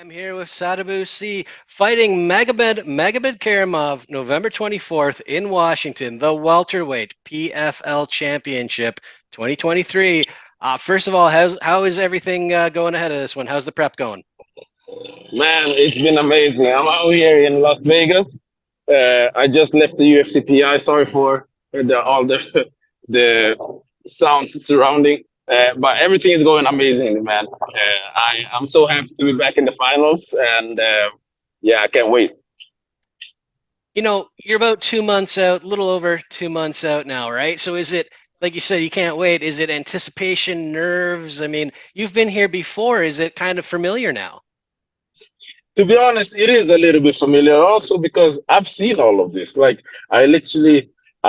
I'm here with Sadibou Sy fighting Magomed Karimov November 24th in Washington, the welterweight PFL Championship 2023. First of all, how is everything going ahead of this one? How's the prep going? Man, it's been amazing. I'm out here in Las Vegas. I just left the UFCPI. Sorry for all the the sounds surrounding, but everything is going amazingly, man. I'm so happy to be back in the finals, and yeah, I can't wait. You're about 2 months out, a little over 2 months out now, right? So is it, like you said, you can't wait? Is it anticipation, nerves? I mean, you've been here before. Is it kind of familiar now? To be honest, it is a little bit familiar also because I've seen all of this. Like I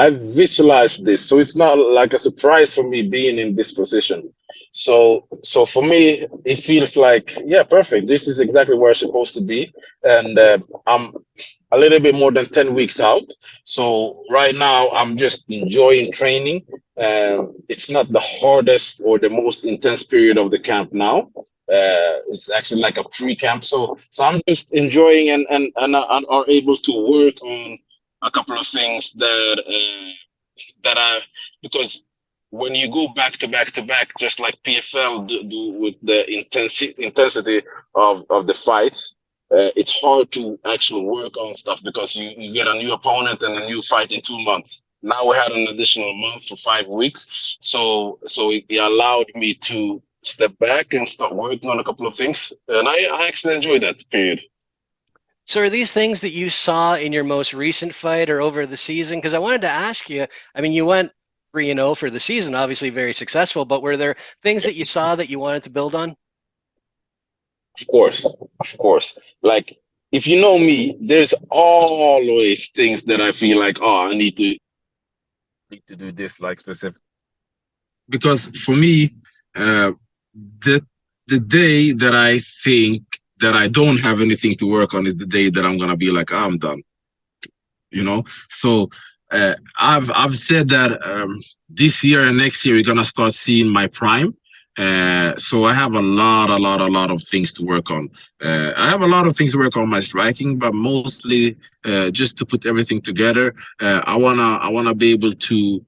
visualized this, so it's not like a surprise for me being in this position. So for me, it feels like yeah, perfect. This is exactly where I'm supposed to be, and I'm a little bit more than 10 weeks out. So right now, I'm just enjoying training. It's not the hardest or the most intense period of the camp now. It's actually like a pre-camp, so I'm just enjoying and are able to work on a couple of things that I because when you go back to back to back, just like PFL do with the intensity of the fights, it's hard to actually work on stuff because you get a new opponent and a new fight in 2 months. Now we had an additional month for 5 weeks, so it allowed me to step back and start working on a couple of things, and I actually enjoyed that period. So are these things that you saw in your most recent fight or over the season? Because I wanted to ask you, I mean, you went 3-0 for the season, obviously very successful, but were there things that you saw that you wanted to build on? Of course, of course. Like if you know me, there's always things that I feel like, oh, I need to do this like specific. Because for me, uh, the the day that I think that I don't have anything to work on is the day that I'm gonna be like, I'm done. So I've said that this year and next year we're gonna start seeing my prime. So I have a lot of things to work on. I have a lot of things to work on my striking, but mostly just to put everything together. I wanna be able to.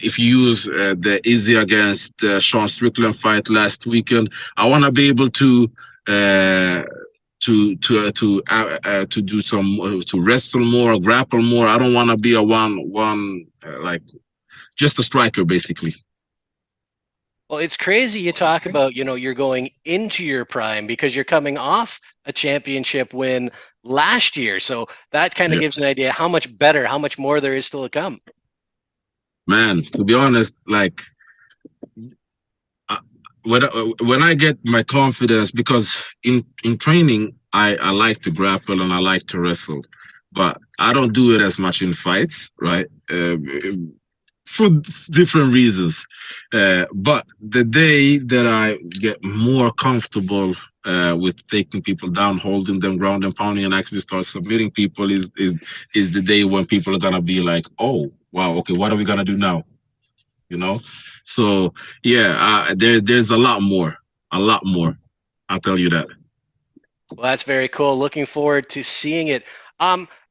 If you use the Izzy against Sean Strickland fight last weekend, I want to be able uh, to do some to wrestle more, grapple more. I don't want to be a one like just a striker basically. Well, it's crazy you talk about, you're going into your prime because you're coming off a championship win last year. So that kind of Yeah. gives an idea how much better, how much more there is still to come. Man, to be honest, like uh, when I get my confidence, because in training I like to grapple and I like to wrestle, but I don't do it as much in fights, right? For different reasons. But the day that I get more comfortable with taking people down, holding them, ground and pounding, and actually start submitting people is the day when people are gonna be like, oh wow, okay, what are we gonna do now? You know. So yeah, there's a lot more. I'll tell you that. Well, that's very cool. Looking forward to seeing it.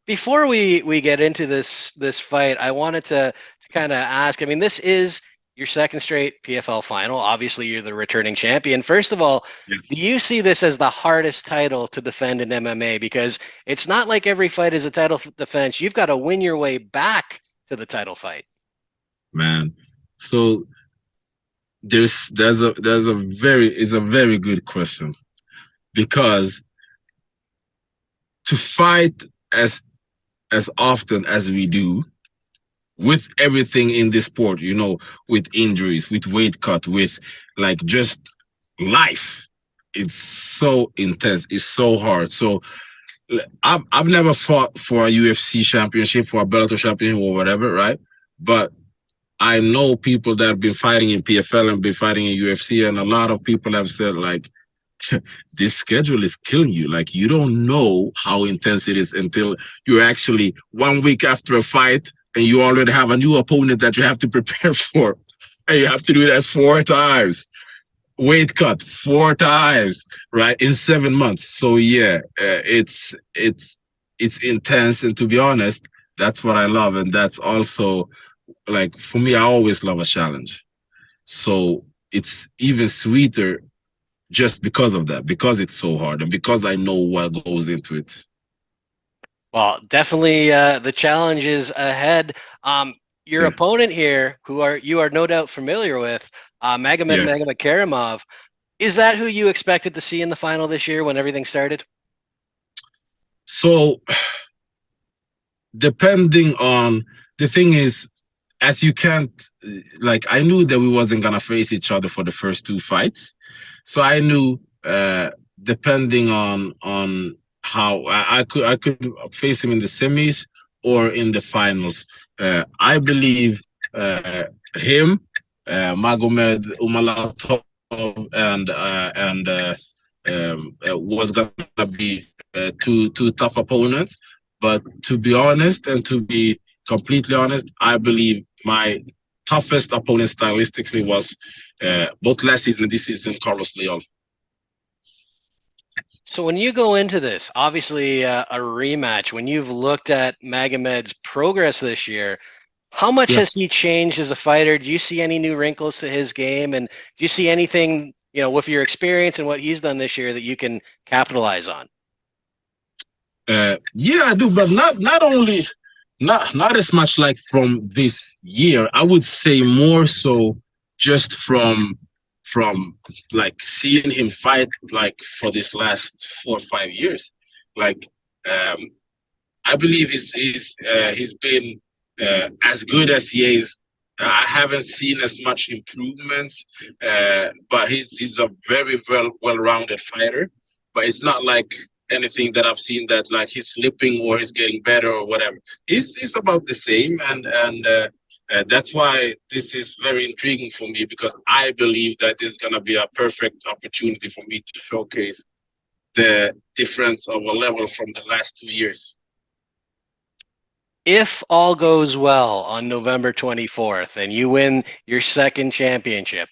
Before we get into this fight, I wanted to kind of ask. I mean, this is your second straight PFL final. Obviously, you're the returning champion. First of all, Yeah. do you see this as the hardest title to defend in MMA? Because it's not like every fight is a title defense. You've got to win your way back to the title fight. Man. So there's a very good question because to fight as as often as we do with everything in this sport, with injuries, with weight cut, with like just life, it's so intense, it's so hard. So I've never fought for a UFC championship, for a Bellator championship or whatever, right? But I know people that have been fighting in PFL and been fighting in UFC, and a lot of people have said like, this schedule is killing you. Like you don't know how intense it is until you're actually 1 week after a fight and you already have a new opponent that you have to prepare for, and you have to do that 4 times. weight cut 4 times, right, in 7 months. So yeah, it's intense, and to be honest, that's what I love, and that's also like for me. I always love a challenge, so it's even sweeter just because of that, because it's so hard, and because I know what goes into it. Well, definitely the challenges ahead. Your Yeah, opponent here, who are you are no doubt familiar with, Magomed yeah. Magomedkerimov, is that who you expected to see in the final this year when everything started? So depending on the thing is, as you can't like, I knew that we wasn't gonna face each other for the first two fights, so I knew depending on how I could face him in the semis or in the finals. I believe him, Magomed Umalatov, and was gonna be two tough opponents. But to be honest, and to be completely honest, I believe my toughest opponent stylistically was both last season and this season, Carlos Leon. So when you go into this, obviously a rematch, when you've looked at Magomed's progress this year, how much Yeah. has he changed as a fighter? Do you see any new wrinkles to his game? And do you see anything, with your experience and what he's done this year that you can capitalize on? Yeah, I do, but not only not as much like from this year. I would say more so just from like seeing him fight like for this last 4 or 5 years. Like um, I believe he's been as good as he is. I haven't seen as much improvements, but he's a very well-rounded fighter. But it's not like anything that I've seen that like he's slipping or he's getting better or whatever. He's about the same, and that's why this is very intriguing for me, because I believe that this is gonna be a perfect opportunity for me to showcase the difference of a level from the last 2 years. If all goes well on November 24th and you win your second championship,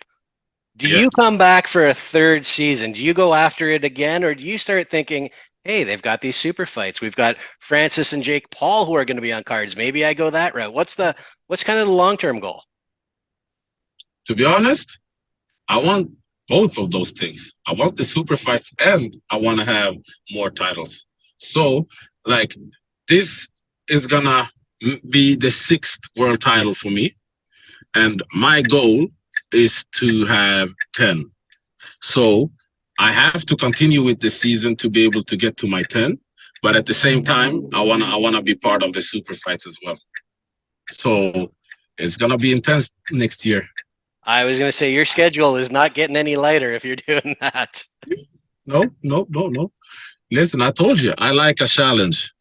do Yeah. you come back for a third season? Do you go after it again, or do you start thinking, hey, they've got these super fights. We've got Francis and Jake Paul who are going to be on cards. Maybe I go that route. What's kind of the long-term goal? To be honest, I want both of those things. I want the super fights and I want to have more titles. So, like, this is gonna be the sixth world title for me, and my goal is to have 10. So, I have to continue with the season to be able to get to my 10, but at the same time, I wanna be part of the super fights as well. So, it's gonna be intense next year. I was going to say your schedule is not getting any lighter if you're doing that. No, no, no, no. Listen, I told you, I like a challenge.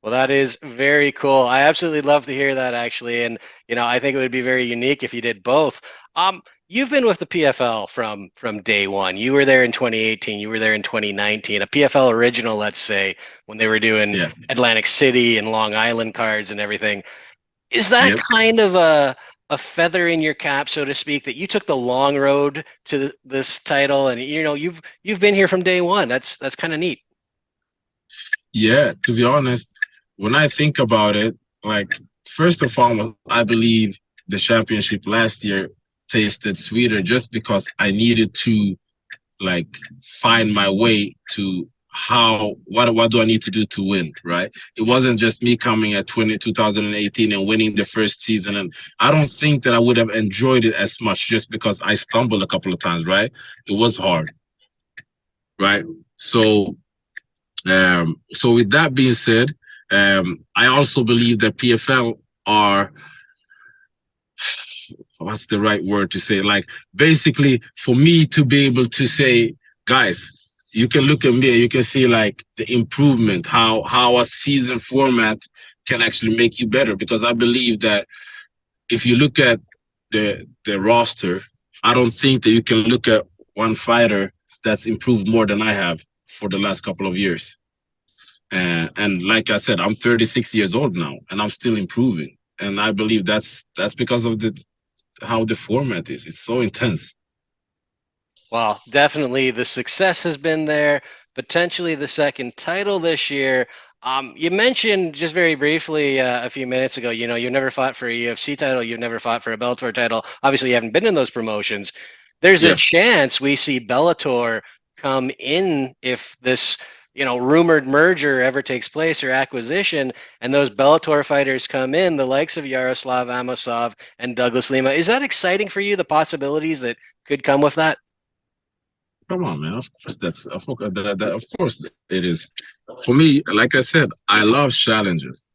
Well, that is very cool. I absolutely love to hear that actually, and I think it would be very unique if you did both. You've been with the PFL from day one. You were there in 2018. You were there in 2019. A PFL original, let's say, when they were doing Yeah. Atlantic City and Long Island cards and everything. Is that Yep. kind of a feather in your cap, so to speak, that you took the long road to this title, and you've been here from day one. That's kind of neat. Yeah, to be honest, when I think about it, like, first and foremost, I believe the championship last year tasted sweeter just because I needed to like find my way to how what do I need to do to win, right? It wasn't just me coming at 2018 and winning the first season, and I don't think that I would have enjoyed it as much just because I stumbled a couple of times, right? It was hard, right? So with that being said, I also believe that PFL are, what's the right word to say? Like, basically, for me to be able to say, guys, you can look at me and you can see like the improvement, how a season format can actually make you better. Because I believe that if you look at the roster, I don't think that you can look at one fighter that's improved more than I have for the last couple of years. And like I said, I'm 36 years old now, and I'm still improving. And I believe that's because of the how the format is. It's so intense. Well, definitely the success has been there. Potentially the second title this year. You mentioned just very briefly a few minutes ago, you've never fought for a UFC title, you've never fought for a Bellator title. Obviously, you haven't been in those promotions. There's a Yeah, chance we see Bellator come in if this, rumored merger ever takes place or acquisition, and those Bellator fighters come in, the likes of Yaroslav Amosov and Douglas Lima. Is that exciting for you, the possibilities that could come with that? Come on, man. Of course, of course it is. For me, like I said, I love challenges.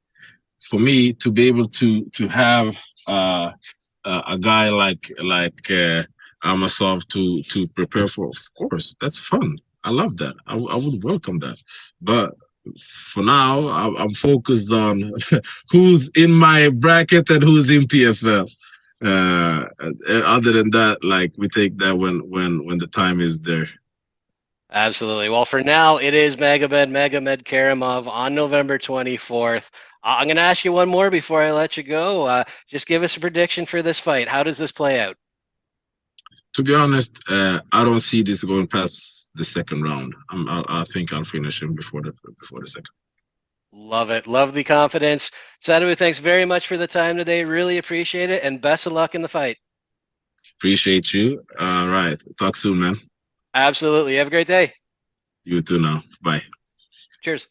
For me to be able to have uh, a guy like Amasov to prepare for, of course, that's fun. I love that. I would welcome that. But for now, I'm focused on who's in my bracket and who's in PFL. Other than that, like we take that when the time is there. Absolutely. Well, for now, it is Magomed Karamov on November 24th. I'm going to ask you one more before I let you go. Just give us a prediction for this fight. How does this play out? To be honest, I don't see this going past the second round. I think I'll finish him before the second. Love it. Love the confidence. Sadibou, thanks very much for the time today. Really appreciate it. And best of luck in the fight. Appreciate you. All right. Talk soon, man. Absolutely. Have a great day. You too now. Bye. Cheers.